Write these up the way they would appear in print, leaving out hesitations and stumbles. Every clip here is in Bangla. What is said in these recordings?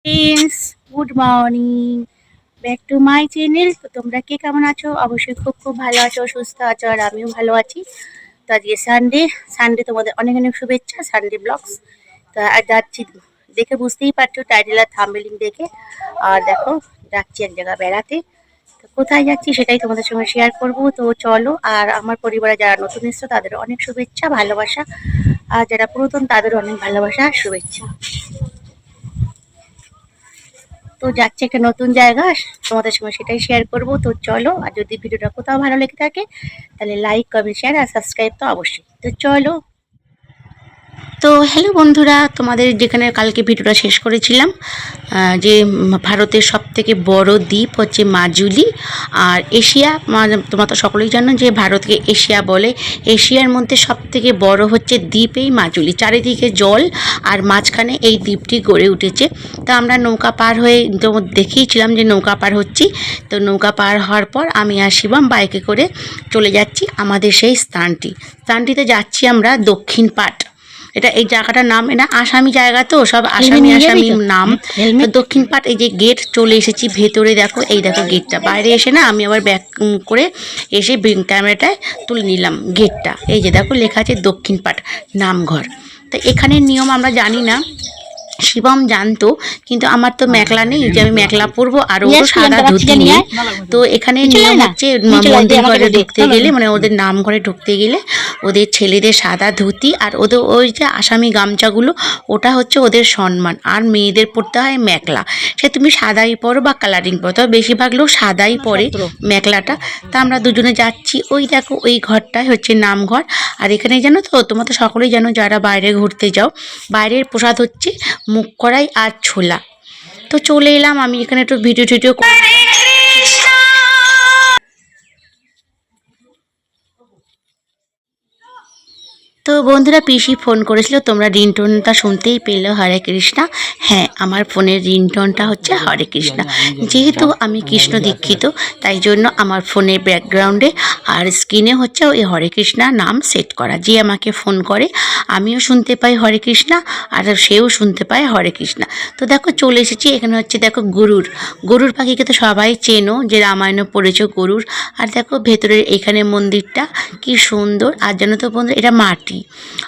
Friends, good morning, back to my channel. তো তোমরা কে কেমন আছো? অবশ্যই খুব খুব ভালো আছো, সুস্থ আছো, আর আমিও ভালো আছি। তো আজকে সানডে। সানডে তোমাদের অনেক অনেক শুভেচ্ছা, সানডে ব্লগস। তো আর যাচ্ছি, দেখে বুঝতেই পারছো টাইটেল আর থাম্বনেইল দেখে। আর দেখো, যাচ্ছি এক জায়গা বেড়াতে। তো কোথায় যাচ্ছি সেটাই তোমাদের সঙ্গে শেয়ার করব। তো চলো। আর আমার পরিবারে যারা নতুন এসছো তাদের অনেক শুভেচ্ছা, ভালোবাসা। আর যারা পুরাতন তাদের অনেক ভালোবাসা আর শুভেচ্ছা। তো যাচ্ছে একটা নতুন জায়গা, তোমাদের সঙ্গে সেটাই শেয়ার করব। তো চলো। আর যদি ভিডিওটা কোথাও ভালো লেগে থাকে তাহলে লাইক, কমেন্ট, শেয়ার আর সাবস্ক্রাইব তো অবশ্যই। তো চলো। তো হ্যালো বন্ধুরা, তোমাদের যেখানে কালকে ভিডিওটা শেষ করেছিলাম, যে ভারতের সবথেকে বড় দ্বীপ হচ্ছে মাজুলি। আর এশিয়া, তোমরা তো সকলেই জানো যে ভারতকে এশিয়া বলে। এশিয়ার মধ্যে সবথেকে বড় হচ্ছে দ্বীপ এই মাজুলি। চারিদিকে জল, আর মাঝখানে এই দ্বীপটি গড়ে উঠেছে। তো আমরা নৌকা পার হয়ে তো দেখিয়েছিলাম যে নৌকা পার হচ্ছি। তো নৌকা পার হওয়ার পর আমি আর শিবম বাইকে করে চলে যাচ্ছি আমাদের সেই স্থানটিতে যাচ্ছি আমরা দক্ষিণ পাট। এটা এই জায়গাটার নাম, এটা আসামি জায়গা, তো সব আসামি নাম। তো দক্ষিণ পাট, এই যে গেট, চলে এসেছি ভেতরে। দেখো, এই দেখো গেটটা। বাইরে এসে না আমি আবার ব্যাক করে এসে ক্যামেরাটায় তুলে নিলাম গেটটা। এই যে দেখো লেখা আছে দক্ষিণ পাট নামঘর। তো এখানের নিয়ম আমরা জানি না, শিবম জানতো, কিন্তু আমার তো মেখলা নেই যে আমি মেখলা পরবো, আর ও সাদা ধুতি নিয়ে। তো এখানে নিয়ম হচ্ছে মন্দির ঘরে ঢুকতে গেলে, মানে ওদের নাম ঘরে ঢুকতে গেলে ওদের ছেলেদের সাদা ধুতি, আর ওদের ওই যে আসামি গামছাগুলো, ওটা হচ্ছে ওদের সম্মান। আর মেয়েদের পরতে হয় মেখলা। সে তুমি সাদাই পরো বা কালারিং পরো, তবে বেশিরভাগ লোক সাদাই পরে মেখলাটা। তা আমরা দুজনে যাচ্ছি। ওই দেখো ওই ঘরটাই হচ্ছে নামঘর। আর এখানে জানো তো, তোমরা তো সকলেই জানো যারা বাইরে ঘুরতে যাও, বাইরের প্রসাদ হচ্ছে মুগ কড়াই আর ছোলা। তো চলে এলাম আমি এখানে একটু ভিডিও টিডিও। তো বন্ধুরা, পিসি ফোন করেছিল, তোমরা রিংটোনটা শুনতেই পেলে, হরে কৃষ্ণা। হ্যাঁ, আমার ফোনের রিংটোনটা হচ্ছে হরে কৃষ্ণা। যেহেতু আমি কৃষ্ণ দীক্ষিত, তাই জন্য আমার ফোনের ব্যাকগ্রাউন্ডে আর স্ক্রিনে হচ্ছে ওই হরে কৃষ্ণা নাম সেট করা। যে আমাকে ফোন করে আমিও শুনতে পাই হরে কৃষ্ণা, আর সেও শুনতে পায় হরে কৃষ্ণা। তো দেখো চলে এসেছি। এখানে হচ্ছে দেখো গরুর পাখিকে তো সবাই চেনো, যে রামায়ণও পড়েছ গরুর। আর দেখো ভেতরের এখানে মন্দিরটা কি সুন্দর। আর জানো তো বন্ধুরা, এটা মাটি।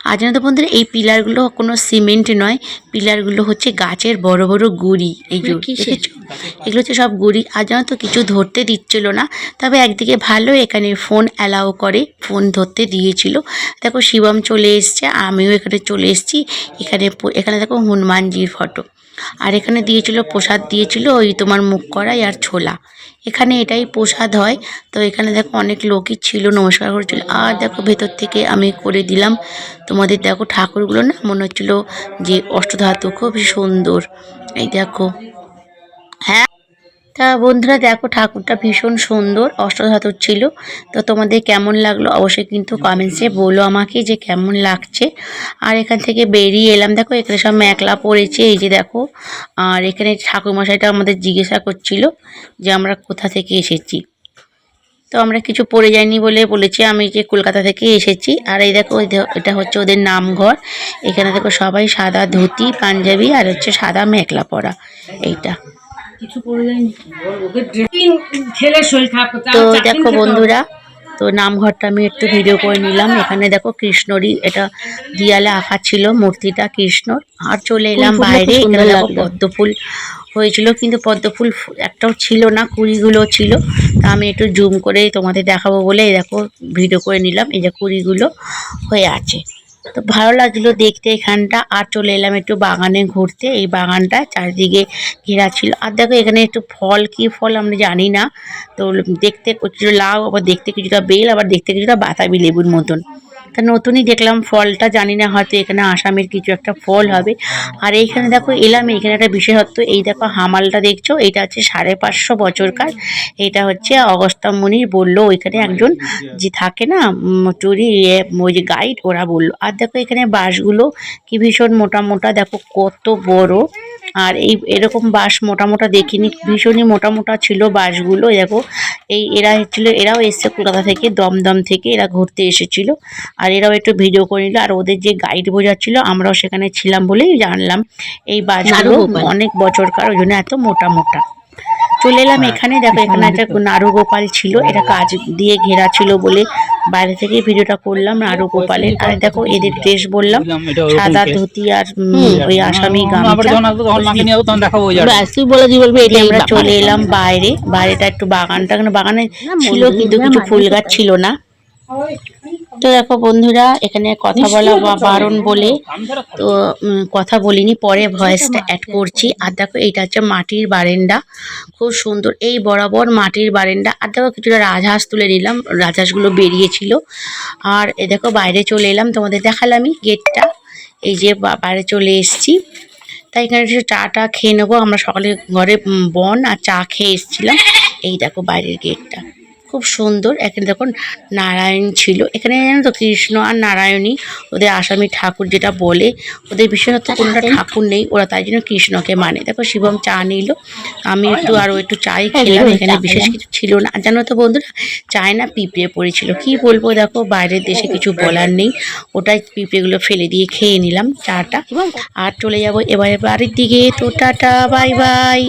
আর জানো তো বন্ধুরা, এই পিলারগুলো কোনো সিমেন্ট নয়, পিলারগুলো হচ্ছে গাছের বড় বড় গুড়ি। এই যে দেখেছো, এগুলো হচ্ছে সব গুড়ি। আর জানো তো কিছু ধরতে দিচ্ছিল না, তবে একদিকে ভালো, এখানে ফোন অ্যালাউ করে, ফোন ধরতে দিয়েছিল। দেখো শিবম চলে এসছে, আমিও এখানে চলে এসেছি। এখানে দেখো হনুমানজির ফটো। আর এখানে দিয়েছিল প্রসাদ, দিয়েছিল ওই তোমার মুগ কড়াই আর ছোলা। এখানে এটাই প্রসাদ হয়। তো এখানে দেখো অনেক লোকই ছিল, নমস্কার করেছিল। আর দেখো ভেতর থেকে আমি করে দিলাম তোমাদের। দেখো ঠাকুরগুলো না মনে হচ্ছিলো যে অষ্টধাতু, খুব সুন্দর। এই দেখো। হ্যাঁ, তা বন্ধুরা দেখো ঠাকুরটা ভীষণ সুন্দর, অষ্টধাতুর ছিল। তো তোমাদের কেমন লাগলো অবশ্যই কিন্তু কমেন্টসে বলো আমাকে যে কেমন লাগছে। আর এখান থেকে বেরিয়ে এলাম। দেখো এখানে সব মেখলা পড়েছে, এই যে দেখো। আর এখানে ঠাকুরমশাইটা আমাদের জিজ্ঞাসা করছিল যে আমরা কোথা থেকে এসেছি। তো আমরা কিছু পড়ে যাইনি বলে বলেছি আমি যে কলকাতা থেকে এসেছি। আর এই দেখো এটা হচ্ছে ওদের নামঘর। এখানে দেখো সবাই সাদা ধুতি পাঞ্জাবি আর হচ্ছে সাদা মেখলা পরা। এইটা তো দেখো বন্ধুরা, তো নামঘরটা আমি একটু ভিডিও করে নিলাম। এখানে দেখো কৃষ্ণরই এটা দিয়ালে আঁকা ছিল মূর্তিটা কৃষ্ণর। আর চলে এলাম বাইরে। এখানে দেখো পদ্ম ফুল হয়েছিল, কিন্তু পদ্ম ফুল একটাও ছিল না, কুড়িগুলো ছিল। তা আমি একটু জুম করে তোমাদের দেখাবো বলে এই দেখো ভিডিও করে নিলাম। এই যে কুড়িগুলো হয়ে আছে। তো ভালো লাগছিলো দেখতে এখানটা। আর চলে এলাম একটু বাগানে ঘুরতে। এই বাগানটা চারিদিকে ঘেরা ছিল। আর দেখো এখানে একটু ফল, কি ফল আমরা জানি না। তো দেখতে কিছুটা লাউ, আবার দেখতে কিছুটা বেল, আবার দেখতে কিছুটা বাতাবি লেবুর মতন। তা নতুনই দেখলাম ফলটা, জানি না হয়তো এখানে আসামের কিছু একটা ফল হবে। আর এইখানে দেখো এলাম, এখানে একটা বিশেষত্ব। এই দেখো হামালটা দেখছো, এটা হচ্ছে 550 বছরকার। এটা হচ্ছে অগস্ত্যা মুনি বললো, ওইখানে একজন যে থাকে না চুরি ওই যে গাইড, ওরা বললো। আর দেখো এখানে বাঁশগুলো কি ভীষণ মোটা মোটা, দেখো কত বড়। আর এরকম বাঁশ মোটা মোটা দেখিনি, ভীষণই মোটা মোটা ছিল বাঁশগুলো। দেখো এরা হচ্ছিল, এরাও এসছে কলকাতা থেকে, দমদম থেকে এরা ঘুরতে এসেছিল। আর এরাও একটু ভিডিও করে নিল। আর ওদের যে গাইড বোঝাচ্ছিল আমরাও সেখানে ছিলাম বলেই জানলাম এই বাসগুলো অনেক বছরকার, ওই জন্য এত মোটা মোটা। চলে এলাম এখানে, দেখো এখানে একটা নারুগোপাল ছিল, এটা কাঁচ দিয়ে ঘেরা ছিল বলে বাইরে থেকে ভিডিওটা করলাম নারুগোপালের। আর দেখো এদের ড্রেস বললাম সাদা ধুতি আর ওই আসামি গামছা। আমরা চলে এলাম বাইরে, বাইরেটা একটু বাগানটা, বাগানে ছিল কিন্তু কিছু ফুল গাছ ছিল না। তো দেখো বন্ধুরা এখানে কথা বলা বারণ বলে তো কথা বলিনি, পরে ভয়েসটা অ্যাড করছি। আর দেখো এইটা হচ্ছে মাটির বারান্দা, খুব সুন্দর এই বরাবর মাটির বারান্দা। আর দেখো কিছুটা রাজহাঁস তুলে নিলাম, রাজহাঁসগুলো বেরিয়েছিল। আর এ দেখো বাইরে চলে এলাম, তোমাদের দেখালামই গেটটা, এই যে বাইরে চলে এসছি। তাই এখানে চাটা খেয়ে নেবো, আমরা সকালে ঘরে বন আর চা খেয়ে এসেছিলাম। এই দেখো বাইরের গেটটা খুব সুন্দর। এখানে দেখো নারায়ণ ছিল, এখানে জানো তো কৃষ্ণ আর নারায়ণী ওদের আসামি ঠাকুর যেটা বলে, ওদের বিশেষত কোনোটা ঠাকুর নেই, ওরা তাই জন্য কৃষ্ণকে মানে। দেখো শিবম চা নিল, আমি একটু আরও একটু চাই খেলাম, এখানে বিশেষ কিছু ছিল না। আর জানো তো বন্ধুরা চায় না পিঁপড়ে পড়েছিল, কি বলবো, দেখো বাইরের দেশে কিছু বলার নেই, ওটাই পিঁপড়েগুলো ফেলে দিয়ে খেয়ে নিলাম চাটা। আর চলে যাবো এবারে বাড়ির দিকে। তো টাটা, বাই বাই।